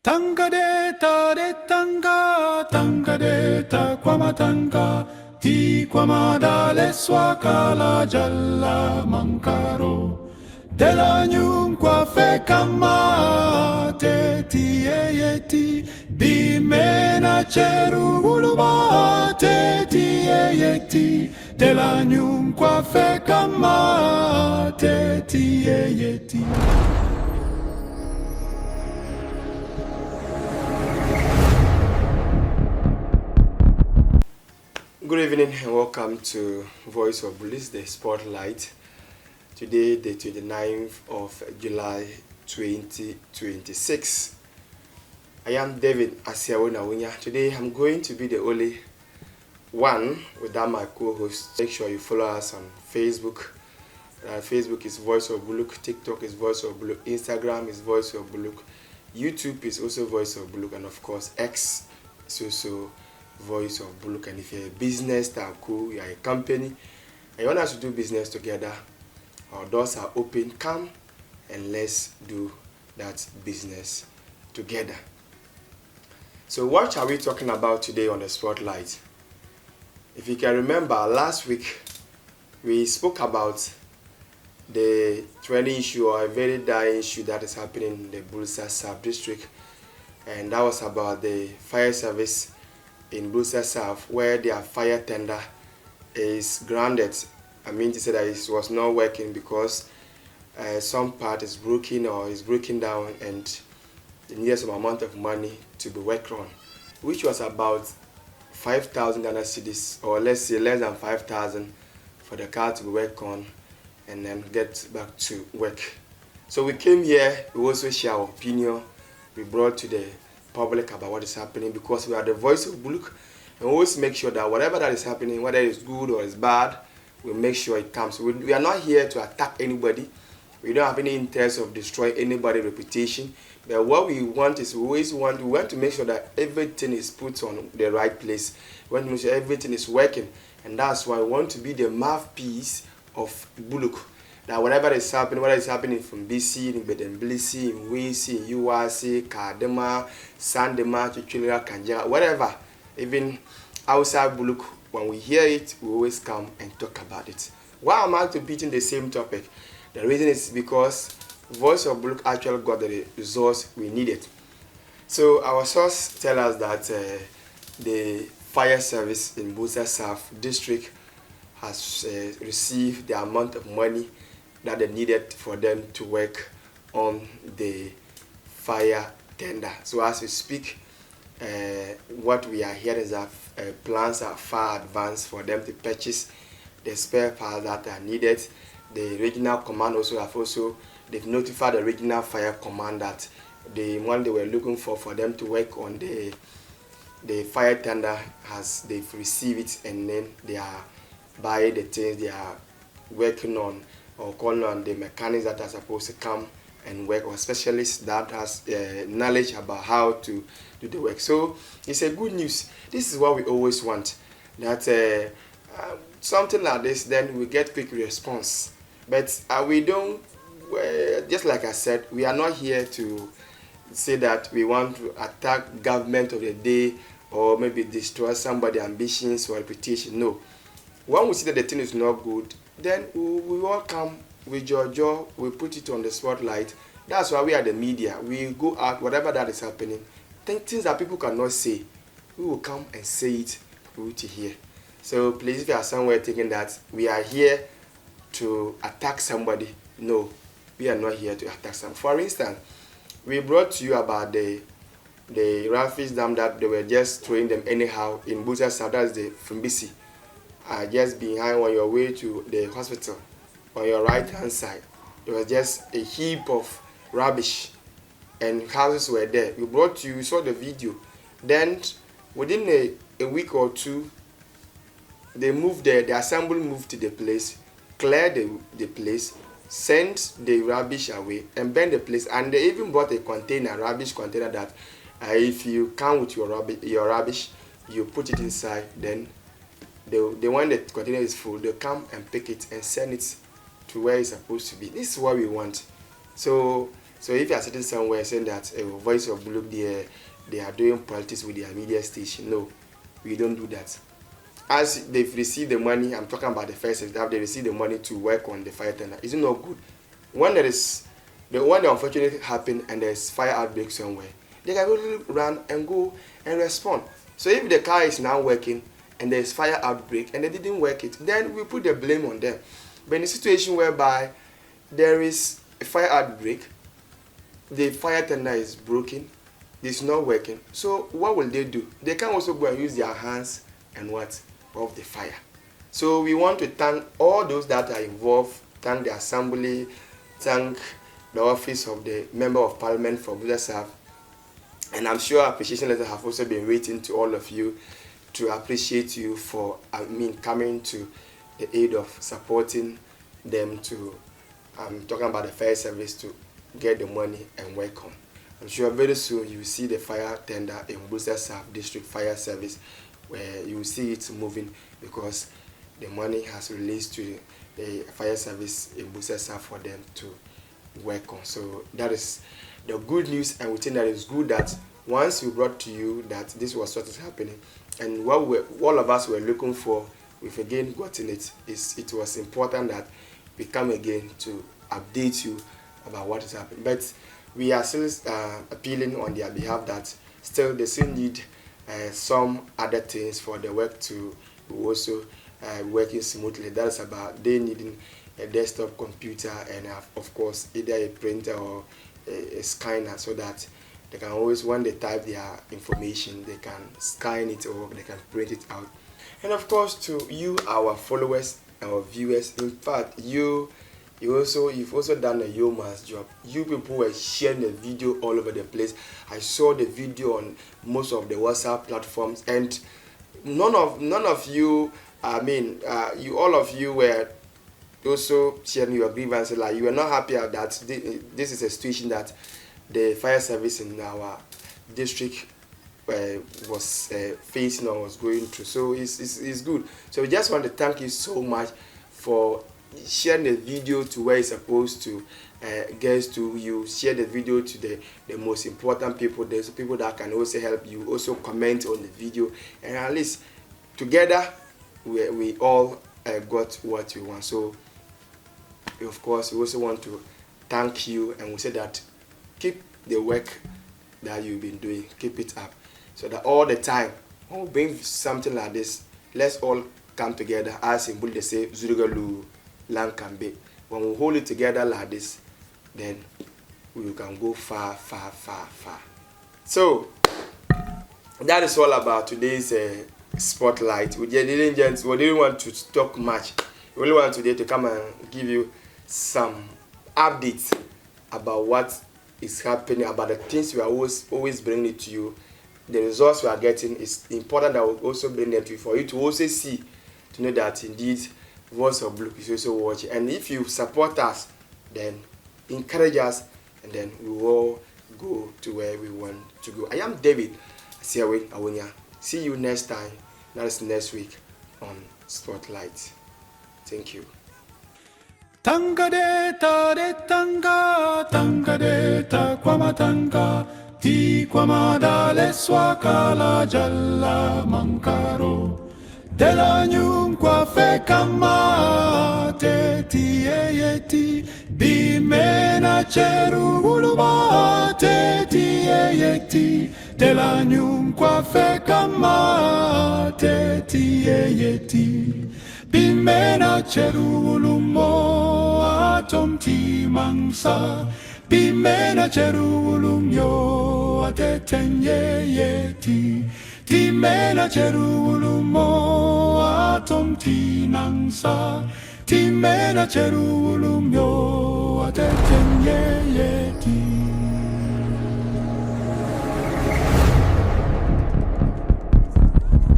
Tanga de tanga, tanga de ta kwamatanga, ti kwamada le swakala jalla mankaro. Dela nyum kwa fe kama te ti yeti, bimena cheru uluba te ti yeti. Dela nyum kwa fe kama te ti yeti. Good evening and welcome to Voice of Buluk, the Spotlight. Today, the 29th of July 2026. I am David Asiawona. Today, I'm going to be the only one without my co-host. Make sure you follow us on Facebook. Facebook is Voice of Buluk, TikTok is Voice of Buluk, Instagram is Voice of Buluk, YouTube is also Voice of Buluk, and of course X is also Voice of Buluk. And if you're a business tycoon, you're a company, and you want us to do business together, our doors are open. Come and let's do that business together. So what are we talking about today on the Spotlight? If you can remember, last week we spoke about the trending issue, or a very dire issue that is happening in the Builsa sub-district, and that was about the fire service in Builsa South, where their fire tender is grounded. I mean to say that it was not working because some part is broken or is breaking down, and they needed some amount of money to be worked on, which was about 5,000 Ghana cedis, or let's say less than 5,000, for the car to be worked on and then get back to work. So we came here, we also share our opinion, we brought to the public about what is happening, because we are the voice of Buluk, and we always make sure that whatever that is happening, whether it's good or it's bad, we make sure it comes. We are not here to attack anybody. We don't have any interest of destroying anybody's reputation. But what we want is we want to make sure that everything is put on the right place. We want to make sure everything is working, and that's why we want to be the mouthpiece of Buluk. That whatever is happening, whether it's happening in Fumbisi, in Bedemblisi, in Wisi, in URC, Kadema, Sandema, Chichilera, Kanjara, whatever, even outside Buluk, when we hear it, we always come and talk about it. Why am I repeating the same topic? The reason is because Voice of Buluk actually got the results we needed. So our source tell us that the fire service in Builsa South District has received the amount of money that they needed for them to work on the fire tender. So as we speak, what we are hearing is that plans are far advanced for them to purchase the spare parts that are needed. The regional command they've notified the regional fire command that the one they were looking for them to work on the fire tender, they've received it, and then they are buying the things they are working on, or calling on the mechanics that are supposed to come and work, or specialists that has knowledge about how to do the work. So it's a good news. This is what we always want, that something like this, then we get quick response. But we don't, just like I said, we are not here to say that we want to attack government of the day, or maybe destroy somebody's ambitions or reputation. No. When we see that the thing is not good, then we all come with jaw, we put it on the spotlight. That's why we are the media. We go out, whatever that is happening, things that people cannot say, we will come and say it for you to hear. So please, if you are somewhere thinking that we are here to attack somebody, no, we are not here to attack someone. For instance, we brought to you about the rubbish dam that they were just throwing them anyhow in Builsa South, that's the Fumbisi. Just behind, on your way to the hospital, on your right hand side, there was just a heap of rubbish, and houses were there. We brought you, saw the video. Then within a week or two, they moved there, the assembly moved to the place, cleared the place, sent the rubbish away, and burned the place. And they even bought a rubbish container that if you come with your rubbish, you put it inside, then the one that container is full, they'll come and pick it and send it to where it's supposed to be. This is what we want. So So if you are sitting somewhere saying that Voice of Buluk, they are doing politics with their media station, no, we don't do that. As they've received the money, I'm talking about the first step, they receive the money to work on the fire tender. Is it not good? When the unfortunate happen and there's fire outbreak somewhere, they can really run and go and respond. So if the car is now working and there's fire outbreak and they didn't work it, then we put the blame on them. But in a situation whereby there is a fire outbreak, the fire tender is broken, it's not working, so what will they do? They can also go and use their hands and what? Off the fire. So we want to thank all those that are involved, thank the assembly, thank the office of the Member of Parliament for Builsa, and I'm sure appreciation letters have also been written to all of you to appreciate you for coming to the aid of supporting them to talking about the fire service to get the money and work on. I'm sure very soon you will see the fire tender in Builsa South District Fire Service, where you will see it moving because the money has released to the fire service in Builsa South for them to work on. So that is the good news, and we think that it's good that once we brought to you that this was what is happening, and what all of us were looking for, we've again gotten it. It was important that we come again to update you about what is happening. But we are still appealing on their behalf that still they still need some other things for the work to also working smoothly. That's about they needing a desktop computer and of course either a printer or a scanner, so that they can always, when they type their information, they can scan it or they can print it out. And of course to you, our followers, our viewers, in fact you've also done a yeoman's job. You people were sharing the video all over the place. I saw the video on most of the WhatsApp platforms, and none of you, all of you were also sharing your grievances. Like you were not happy that this is a situation that the fire service in our district was facing or was going through. So it's good. So we just want to thank you so much for sharing the video to where it's supposed to get to. You share the video to the most important people. There's people that can also help you, also comment on the video, and at least together we all got what we want. So of course we also want to thank you, and we say that keep the work that you've been doing, keep it up, so that all the time when we bring something like this, let's all come together. As in Builsa say, Zurigalu land can be. When we hold it together like this, then we can go far, far, far, far. So that is all about today's spotlight. We didn't want to talk much. We only want today to come and give you some updates about what is happening, about the things we are always bringing it to you. The results we are getting is important that we also bring them to you for you to also see, to know that indeed Voice of Buluk is also watching. And if you support us, then encourage us, and then we will go to where we want to go. I am David Asiawe Awonya. See you next time. That is next week on Spotlight. Thank you. Tanga de tanga, tanga de ta kwama tanga, ti kwama dale swakala jalla mankaro. Dela nyunkwa fe kama te ti eyeti, bimena cheru uluba te ti eyeti. Dela nyunkwa fe kama te ti eyeti, bimena cheru ulumo atom ti mangsa, bimena cheru ulumyo atetenye yeti. Timena cherulumo atom tinangsa, timena cherulumyo